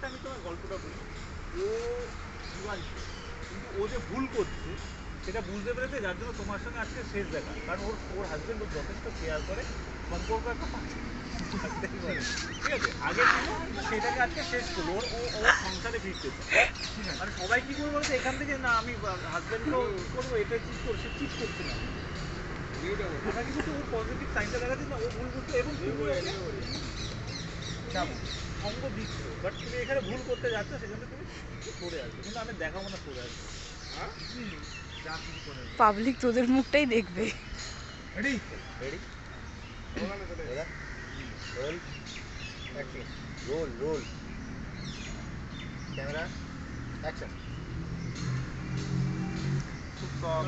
একটা আমি তোমার গল্পটা বলি। ও বিবাহিত, কিন্তু ও যে ভুল করছে সেটা বুঝতে পেরেছে, যার জন্য তোমার সঙ্গে আজকে শেষ দেখা। কারণ ওর ওর হাজবেন্ড ওর যথেষ্ট কেয়ার করে, সম্পর্ক একটা থাকতেই পারে, ঠিক আছে, আগে ছিল, কিন্তু সেটাকে আজকে শেষ করলো। ওর ও সংসারে ফিরতে চায়। মানে সবাই কি করবো বলতে, এখান থেকে না আমি হাজবেন্ডকেও করবো, এটা চিট করছে, চিট করছে না আমরা, কিন্তু ওর পজিটিভ সাইনটা দেখাচ্ছি না, ও ভুল বুঝতো এবং তুমি ওকে সঙ্গ দিচ্ছ, বাট তুমি এখানে ভুল করতে যাচ্ছ, সেখানে তুমি সরে আসবে, কিন্তু আমি দেখাবো না সরে আসবে। পাবলিক তোদের মুখটাই দেখবে। Ready ready roll action, roll roll camera action. খুব কম।